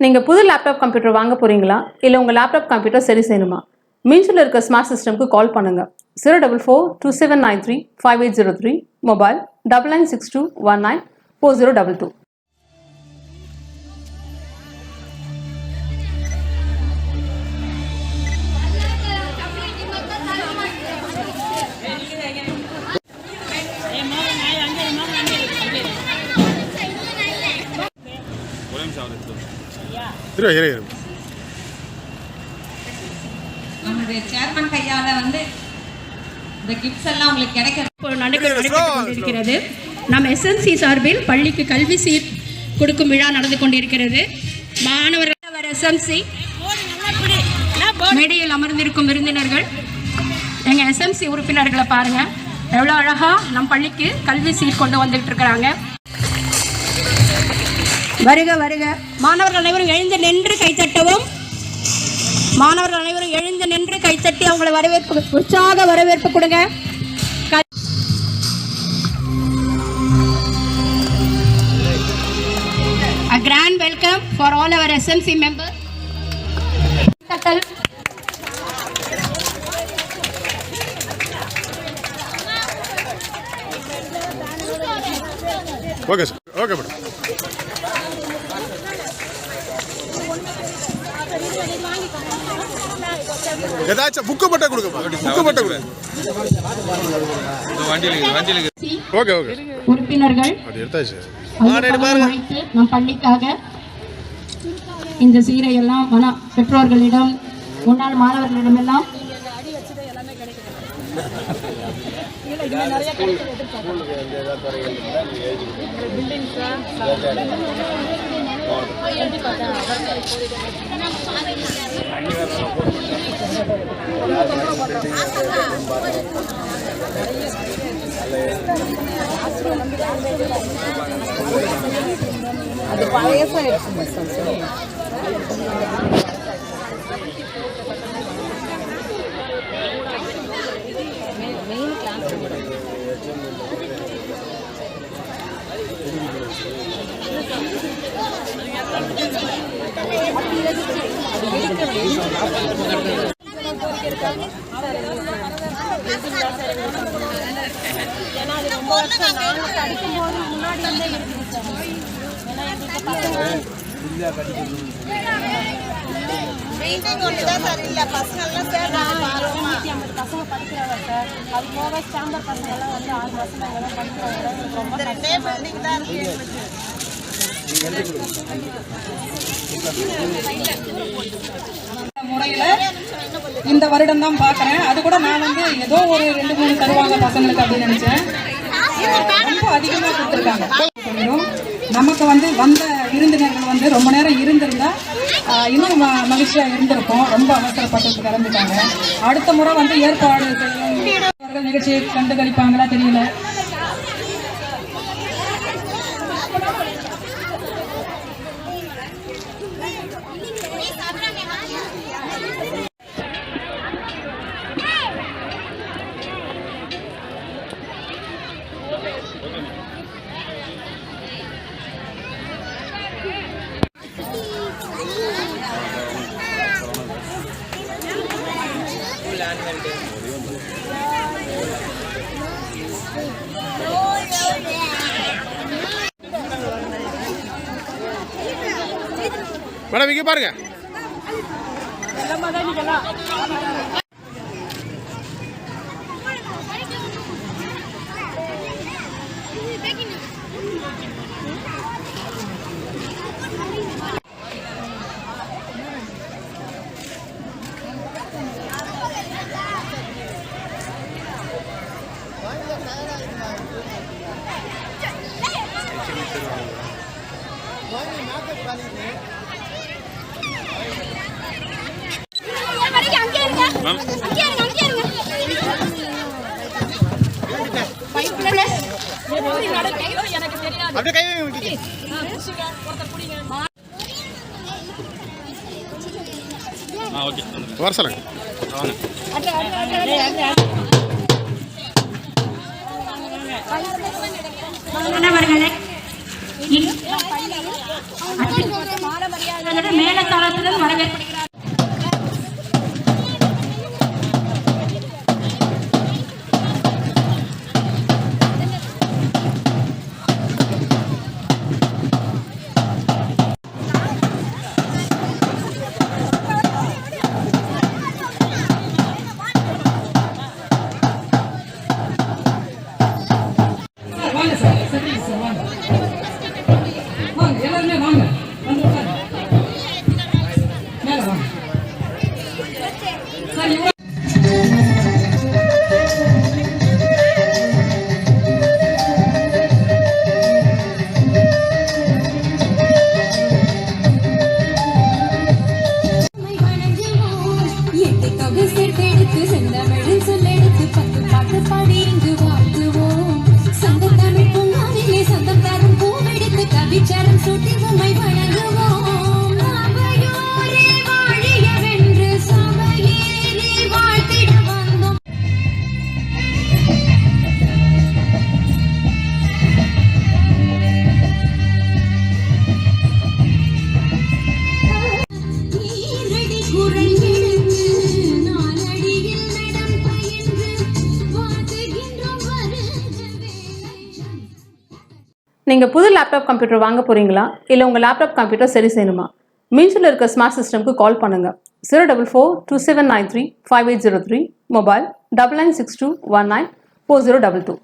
நீங்கள் புது laptop computer வாங்க போகிறீங்களா இல்லை உங்கள் லேப்டாப் கம்ப்யூட்டர் சரி செய்யணுமா? மீன்ஸில் இருக்க ஸ்மார்ட் சிஸ்டம்க்கு கால் பண்ணுங்கள். 04427935803, மொபைல் 9962194022. நம்முடைய சேர்மன் கையால வந்து இந்த கிஃப்ட்ஸ் எல்லாம் உங்களுக்கு நடைபெற்றுக் கொண்டிருக்கிறது. நம்ம எஸ்என்சி சார்பில் பள்ளிக்கு கல்வி சீர் கொடுக்கும் விழா நடந்து கொண்டிருக்கிறது. மாணவர்கள் எஸ்எம்சி மேடையில் அமர்ந்திருக்கும் விருந்தினர்கள், எங்க எஸ்எம்சி உறுப்பினர்களை பாருங்க, எவ்வளவு அழகா நம் பள்ளிக்கு கல்வி சீர் கொண்டு வந்துட்டு இருக்கிறாங்க. வருக வருக. மாணவர்கள் அனைவரும் எழுந்து நின்று கைத்தட்டவும். மாணவர்கள் அனைவரும் எழுந்து நின்று கைத்தட்டி அவங்களை வரவேற்பு, உற்சாக வரவேற்பு கொடுங்க. A grand welcome for all our SMC members. Okay sir. Okay madam. ஏதாச்சும் புக்கு மட்டும் கொடுங்க. புக்கு மட்டும் கொடுங்க. Okay okay. உறுப்பினர்கள் அது எடுத்தாச்சு. நம் பள்ளிக்காக இந்த சீரை எல்லாம் பெற்றோர்களிடம், முன்னாள் மாணவர்களிடம் எல்லாம் அது வயசாயிடுச்சு. மெயின் கிளாஸ் படிக்கும்போது முன்னாடி இருந்தே இருக்குது சார். ஏன்னா எங்களுக்கு பசங்க பசங்க படிக்கிறாங்க சார். அது போக ஸ்டாண்டர்ட் பசங்க எல்லாம் வந்து 6 மாசம் எல்லாம் படிக்கிறாங்க. ரொம்ப முறையில இந்த வருடம் தான் பாக்குறேன். அது கூட நான் வந்து ஏதோ ஒரு 2-3 தருவாங்க பசங்களுக்கு அப்படின்னு நினைச்சேன். ரொம்ப அதிகமா கொடுத்துருக்காங்க. நமக்கு வந்து வந்த விருந்தினர்கள் வந்து ரொம்ப நேரம் இருந்திருந்தா இன்னும் மகிழ்ச்சியா இருந்திருக்கும். ரொம்ப அவசரப்பட்டு கிளம்பிட்டாங்க. அடுத்த முறை வந்து ஏற்பாடு செய்யும் நிகழ்ச்சியை கண்டுகளிப்பாங்களா தெரியல. மேடம் இங்க பாருங்க. வரசலங்க மாணவர்களே மேலத்தாளத்துடன் வரவேற்கிறார். வாங்க சார், சரிங்க சார், வாங்க. வாங்க, எல்லாருமே வாங்க. வந்து உட்காருங்க. மேல வாங்க. சார், இவ்வளவு நீங்கள் புது லேப்டாப் கம்ப்யூட்டர் வாங்க போகிறீங்களா இல்லை உங்கள் லேப்டாப் கம்ப்யூட்டர் சரி செய்யணுமா? மீன்ஸில் இருக்க ஸ்மார்ட் சிஸ்டம்க்கு கால் பண்ணுங்கள். 04427935803, மொபைல் 9962194022.